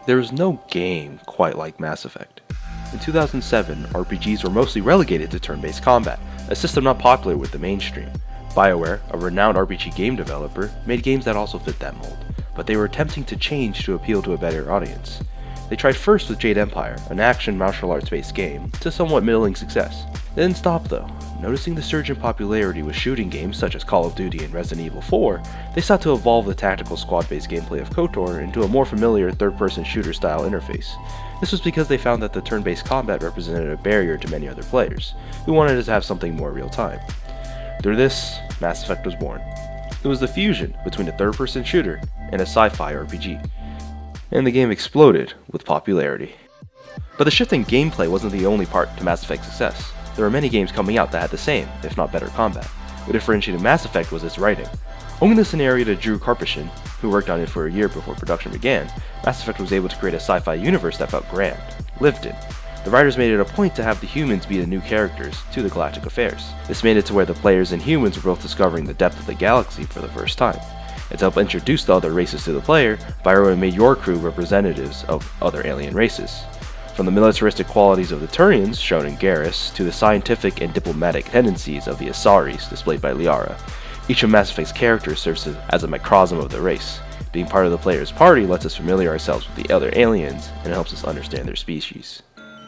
There is no game quite like Mass Effect. In 2007, RPGs were mostly relegated to turn-based combat, a system not popular with the mainstream. Bioware, a renowned RPG game developer, made games that also fit that mold, but they were attempting to change to appeal to a better audience. They tried first with Jade Empire, an action martial arts based game, to somewhat middling success. They didn't stop though. Noticing the surge in popularity with shooting games such as Call of Duty and Resident Evil 4, they sought to evolve the tactical squad-based gameplay of KOTOR into a more familiar third-person shooter-style interface. This was because they found that the turn-based combat represented a barrier to many other players, who wanted to have something more real-time. Through this, Mass Effect was born. It was the fusion between a third-person shooter and a sci-fi RPG. And the game exploded with popularity. But the shift in gameplay wasn't the only part to Mass Effect's success. There were many games coming out that had the same, if not better, combat. What differentiated Mass Effect was its writing. Owing the scenario to Drew Karpyshyn, who worked on it for a year before production began, Mass Effect was able to create a sci-fi universe that felt grand, lived in. The writers made it a point to have the humans be the new characters to the galactic affairs. This made it to where the players and humans were both discovering the depth of the galaxy for the first time. And to help introduce the other races to the player, Bioware made your crew representatives of other alien races. From the militaristic qualities of the Turians, shown in Garrus, to the scientific and diplomatic tendencies of the Asaris, displayed by Liara, each of Mass Effect's characters serves as a microcosm of the race. Being part of the player's party lets us familiarize ourselves with the other aliens, and it helps us understand their species.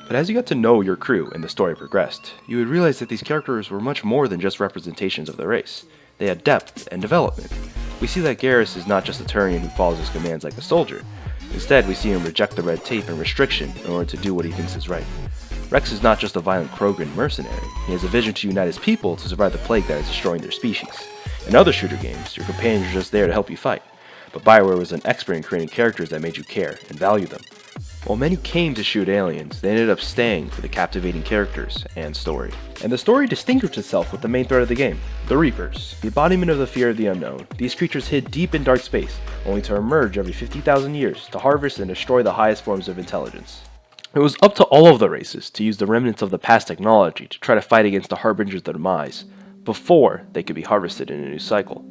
But as you got to know your crew and the story progressed, you would realize that these characters were much more than just representations of the race. They had depth and development. We see that Garrus is not just a Turian who follows his commands like a soldier. Instead, we see him reject the red tape and restriction in order to do what he thinks is right. Rex is not just a violent Krogan mercenary. He has a vision to unite his people to survive the plague that is destroying their species. In other shooter games, your companions are just there to help you fight. But Bioware was an expert in creating characters that made you care and value them. While many came to shoot aliens, they ended up staying for the captivating characters and story. And the story distinguished itself with the main thread of the game, the Reapers. The embodiment of the fear of the unknown, these creatures hid deep in dark space, only to emerge every 50,000 years to harvest and destroy the highest forms of intelligence. It was up to all of the races to use the remnants of the past technology to try to fight against the harbingers of the demise, before they could be harvested in a new cycle.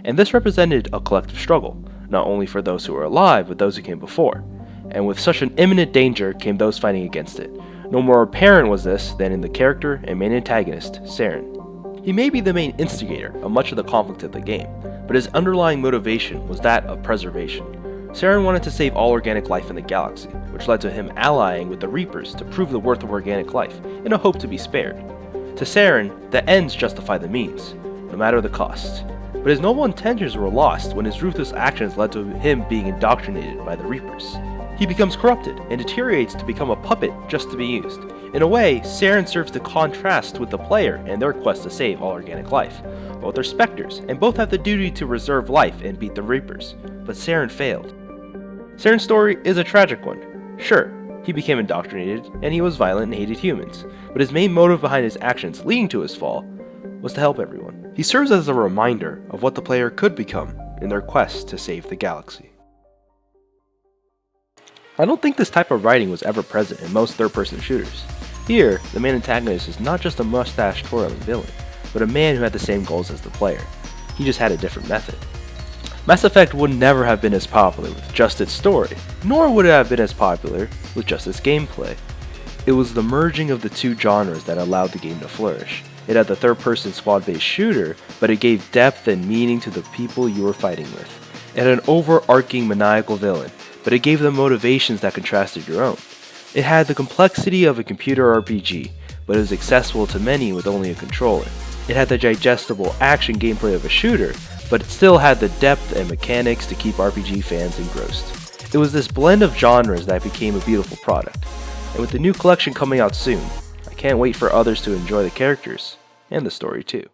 And this represented a collective struggle, not only for those who were alive, but those who came before. And with such an imminent danger came those fighting against it. No more apparent was this than in the character and main antagonist, Saren. He may be the main instigator of much of the conflict of the game, but his underlying motivation was that of preservation. Saren wanted to save all organic life in the galaxy, which led to him allying with the Reapers to prove the worth of organic life, in a hope to be spared. To Saren, the ends justify the means, no matter the cost. But his noble intentions were lost when his ruthless actions led to him being indoctrinated by the Reapers. He becomes corrupted and deteriorates to become a puppet just to be used. In a way, Saren serves to contrast with the player and their quest to save all organic life. Both are specters, and both have the duty to reserve life and beat the Reapers, but Saren failed. Saren's story is a tragic one. Sure, he became indoctrinated, and he was violent and hated humans, but his main motive behind his actions leading to his fall was to help everyone. He serves as a reminder of what the player could become in their quest to save the galaxy. I don't think this type of writing was ever present in most third-person shooters. Here, the main antagonist is not just a mustache-twirling villain, but a man who had the same goals as the player. He just had a different method. Mass Effect would never have been as popular with just its story, nor would it have been as popular with just its gameplay. It was the merging of the two genres that allowed the game to flourish. It had the third-person squad-based shooter, but it gave depth and meaning to the people you were fighting with. It had an overarching maniacal villain, but it gave them motivations that contrasted your own. It had the complexity of a computer RPG, but it was accessible to many with only a controller. It had the digestible action gameplay of a shooter, but it still had the depth and mechanics to keep RPG fans engrossed. It was this blend of genres that became a beautiful product. And with the new collection coming out soon, I can't wait for others to enjoy the characters and the story too.